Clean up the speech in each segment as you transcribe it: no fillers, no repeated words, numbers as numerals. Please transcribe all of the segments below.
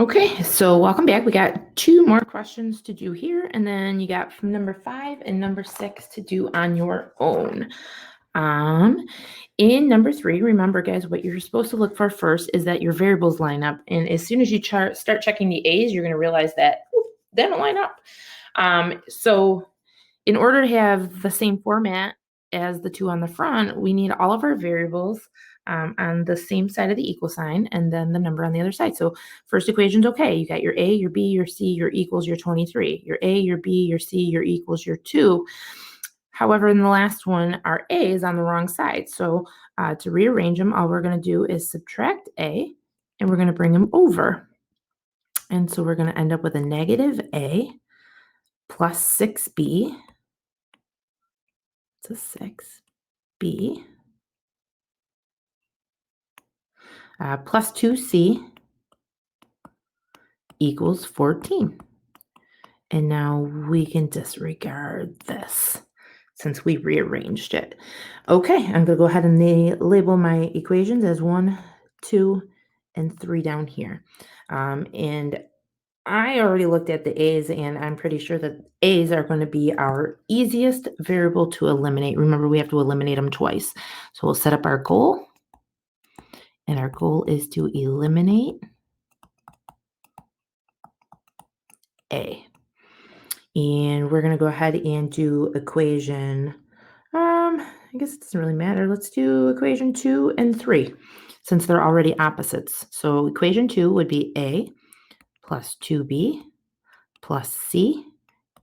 Okay, so welcome back. We got two more questions to do here, and then you got from number 5 and number 6 to do on your own. In number 3, remember, guys, what you're supposed to look for first is that your variables line up. And as soon as you start checking the A's, you're going to realize that they don't line up. So in order to have the same format as the two on the front, we need all of our variables on the same side of the equal sign and then the number on the other side. So first equation's okay. You got your A, your B, your C, your equals your 23. Your A, your B, your C, your equals your 2. However, in the last one, our A is on the wrong side. So to rearrange them, all we're going to do is subtract A, and we're going to bring them over. And so we're going to end up with a negative A plus 6B. It's a 6B plus 2C equals 14. And now we can disregard this since we rearranged it. Okay, I'm going to go ahead and label my equations as 1, 2, and 3 down here. And I already looked at the A's, and I'm pretty sure that A's are going to be our easiest variable to eliminate. Remember, we have to eliminate them twice. So we'll set up our goal, and our goal is to eliminate A. And we're going to go ahead and do equation, I guess it doesn't really matter. Let's do equation 2 and 3 since they're already opposites. So equation 2 would be A plus 2B plus C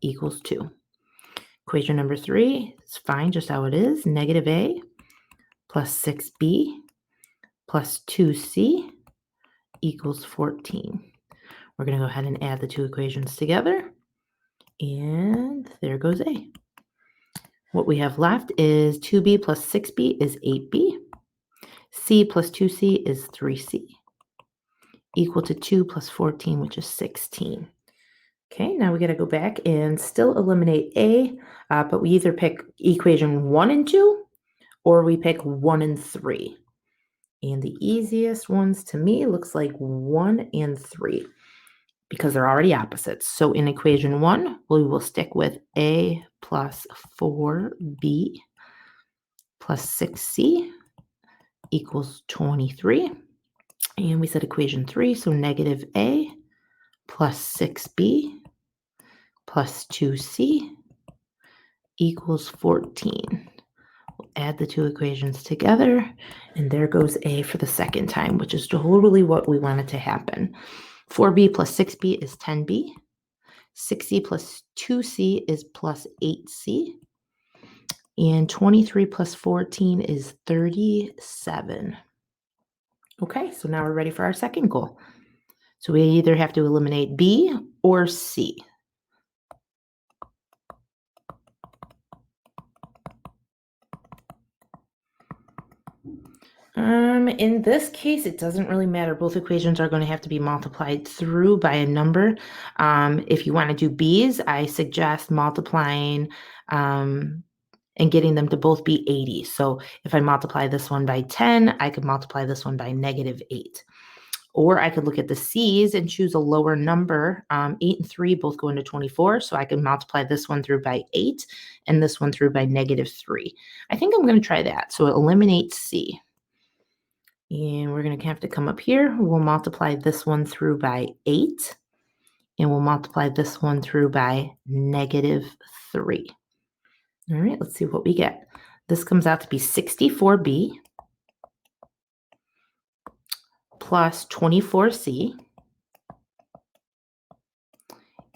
equals 2. Equation number 3 is fine just how it is. Negative A plus 6B plus 2C equals 14. We're going to go ahead and add the two equations together. And there goes A. What we have left is 2B plus 6B is 8B. C plus 2C is 3C. Equal to 2 plus 14, which is 16. Okay, now we got to go back and still eliminate A, but we either pick equation 1 and 2, or we pick 1 and 3. And the easiest ones to me looks like 1 and 3 because they're already opposites. So in equation 1, we will stick with A plus 4B plus 6C equals 23. And we said equation 3, so negative A plus 6B plus 2C equals 14. We'll add the two equations together, and there goes A for the second time, which is totally what we wanted to happen. 4B plus 6B is 10B. 6C plus 2C is plus 8C. And 23 plus 14 is 37. Okay, so now we're ready for our second goal. So we either have to eliminate B or C. In this case, it doesn't really matter. Both equations are going to have to be multiplied through by a number. If you want to do B's, I suggest multiplying and getting them to both be 80. So if I multiply this one by 10, I could multiply this one by negative 8. Or I could look at the C's and choose a lower number. 8 and 3 both go into 24, so I can multiply this one through by 8 and this one through by negative 3. I think I'm going to try that. So eliminate C. And we're going to have to come up here. We'll multiply this one through by 8. And we'll multiply this one through by negative 3. All right, let's see what we get. This comes out to be 64B plus 24C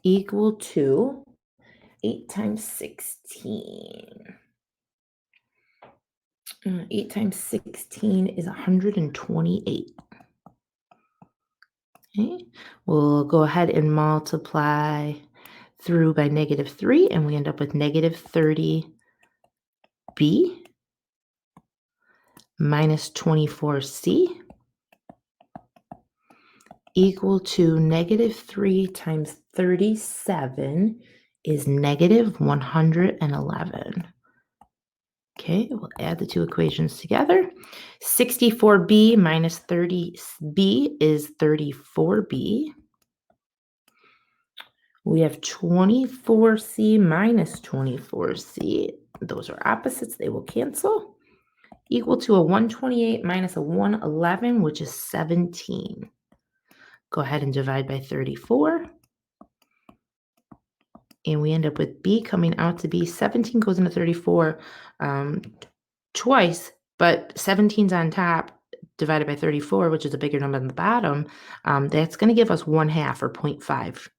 equal to 8 times 16. 8 times 16 is 128. Okay, we'll go ahead and multiply through by negative 3, and we end up with negative 30B minus 24C equal to negative 3 times 37 is negative 111. Okay, we'll add the two equations together. 64B minus 30B is 34B. We have 24c minus 24c. Those are opposites. They will cancel. Equal to a 128 minus a 111, which is 17. Go ahead and divide by 34. And we end up with b coming out to be 17 goes into 34 twice, but 17's on top divided by 34, which is a bigger number than the bottom. That's going to give us 1/2 or 0.5.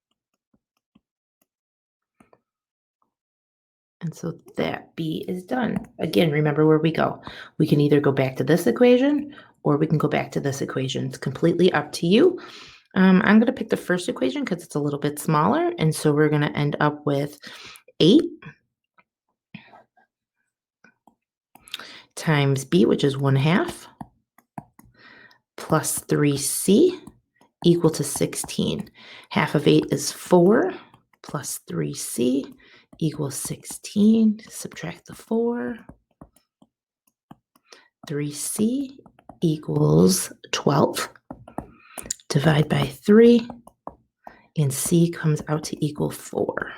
And so that b is done. Again, remember where we go. We can either go back to this equation or we can go back to this equation. It's completely up to you. I'm going to pick the first equation because it's a little bit smaller. And so we're going to end up with 8 times b, which is 1/2, plus 3c equal to 16. Half of 8 is 4, plus 3c equals 16. Subtract the 4. 3c equals 12. Divide by 3, and c comes out to equal 4.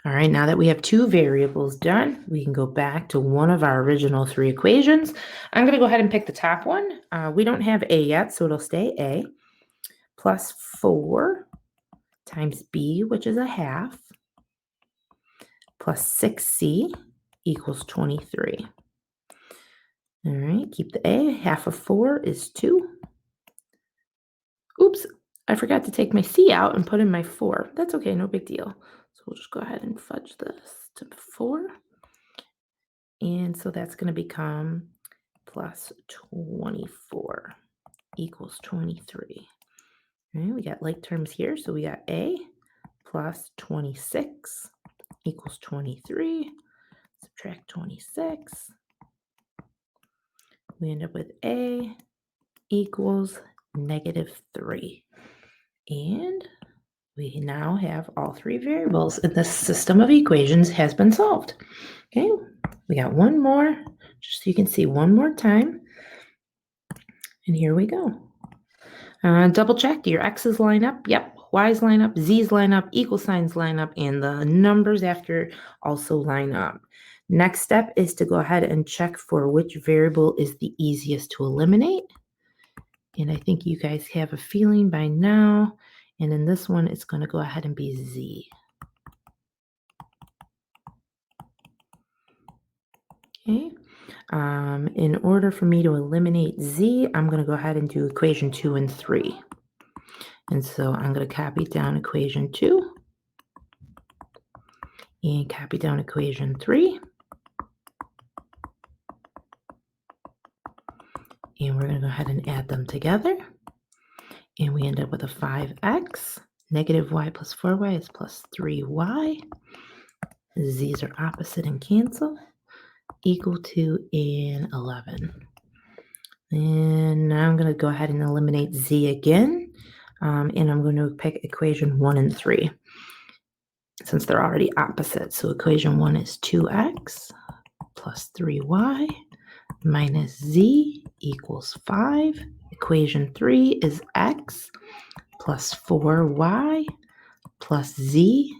All right, now that we have two variables done, we can go back to one of our original 3 equations. I'm going to go ahead and pick the top one. We don't have a yet, so it'll stay a, plus 4 times b, which is 1/2, plus 6c equals 23. All right, keep the a. 1/2 of 4 is 2. Oops, I forgot to take my c out and put in my 4. That's okay, no big deal. So we'll just go ahead and fudge this to 4. And so that's going to become plus 24 equals 23. All right, we got like terms here. So we got a plus 26 equals 23. Subtract 26. We end up with a equals -3. And we now have all 3 variables, and the system of equations has been solved. Okay, we got one more, just so you can see one more time. And here we go. Double check, do your x's line up? Yep. Y's line up, z's line up, equal signs line up, and the numbers after also line up. Next step is to go ahead and check for which variable is the easiest to eliminate. And I think you guys have a feeling by now. And in this one, it's going to go ahead and be z. Okay. In order for me to eliminate z, I'm going to go ahead and do equation 2 and 3. And so I'm going to copy down equation 2 and copy down equation 3. And we're going to go ahead and add them together. And we end up with a 5x. Negative y plus 4y is plus 3y. Z's are opposite and cancel. Equal to an 11. And now I'm going to go ahead and eliminate z again. And I'm going to pick equation 1 and 3 since they're already opposite. So equation 1 is 2x plus 3y minus z equals 5. Equation 3 is x plus 4y plus z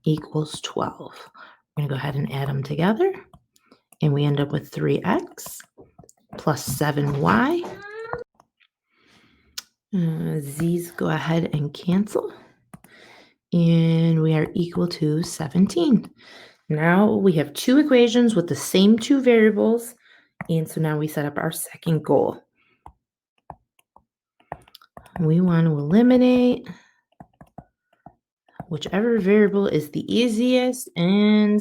equals 12. We're going to go ahead and add them together. And we end up with 3x plus 7y. Z's go ahead and cancel. And we are equal to 17. Now we have 2 equations with the same 2 variables. And so now we set up our second goal. We want to eliminate whichever variable is the easiest, and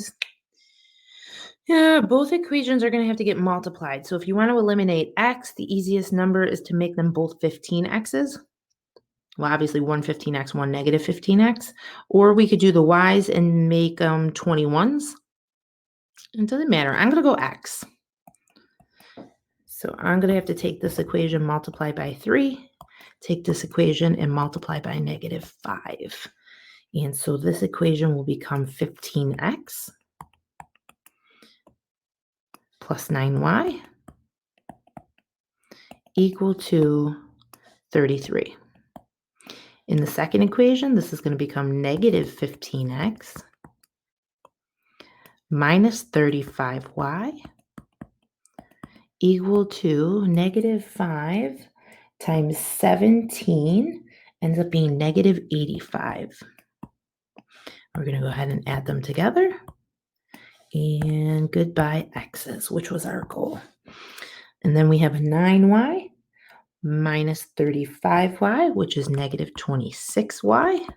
yeah, both equations are going to have to get multiplied. So if you want to eliminate x, the easiest number is to make them both 15x's. Well, obviously one 15x, one negative 15x. Or we could do the y's and make them 21s. It doesn't matter. I'm going to go x. So I'm going to have to take this equation, multiply by 3, take this equation and multiply by -5. And so this equation will become 15x plus 9y equal to 33. In the second equation, this is going to become negative 15x minus 35y equal to negative 5 times 17 ends up being negative 85. We're going to go ahead and add them together. And goodbye x's, which was our goal. And then we have 9y minus 35y, which is negative 26y,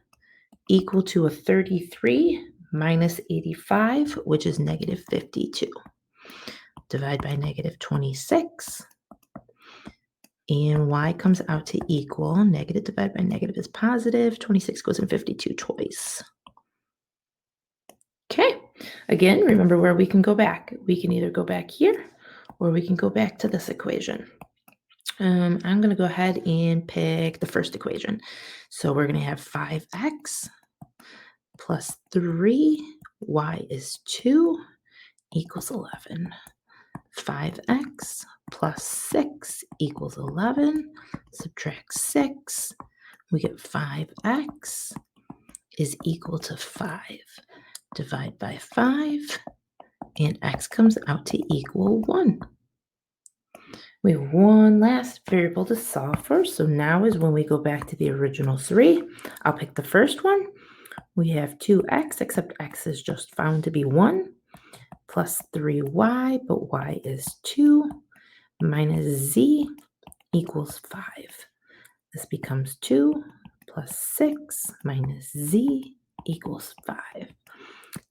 equal to a 33 minus 85, which is negative 52. Divide by negative 26. And y comes out to equal negative divided by negative is positive. 26 goes in 52 twice. Okay, again, remember where we can go back. We can either go back here or we can go back to this equation. I'm going to go ahead and pick the first equation. So we're going to have 5x plus 3, y is 2, equals 11. 5x plus 6 equals 11. Subtract 6. We get 5x is equal to 5. Divide by 5, and x comes out to equal 1. We have one last variable to solve for, so now is when we go back to the original 3. I'll pick the first one. We have 2x, except x is just found to be 1, plus 3y, but y is 2, minus z equals 5. This becomes 2 plus 6 minus z equals 5.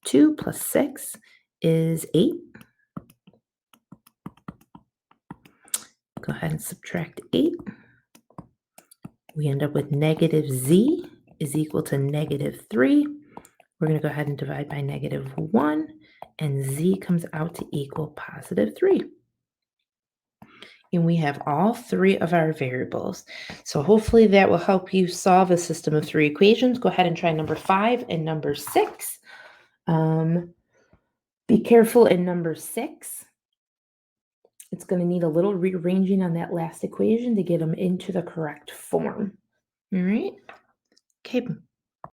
2 plus 6 is 8. Go ahead and subtract 8. We end up with negative z is equal to negative 3. We're going to go ahead and divide by negative 1, and z comes out to equal positive 3. And we have all 3 of our variables. So hopefully that will help you solve a system of 3 equations. Go ahead and try number 5 and number 6. Be careful in number 6. It's going to need a little rearranging on that last equation to get them into the correct form. All right. Okay.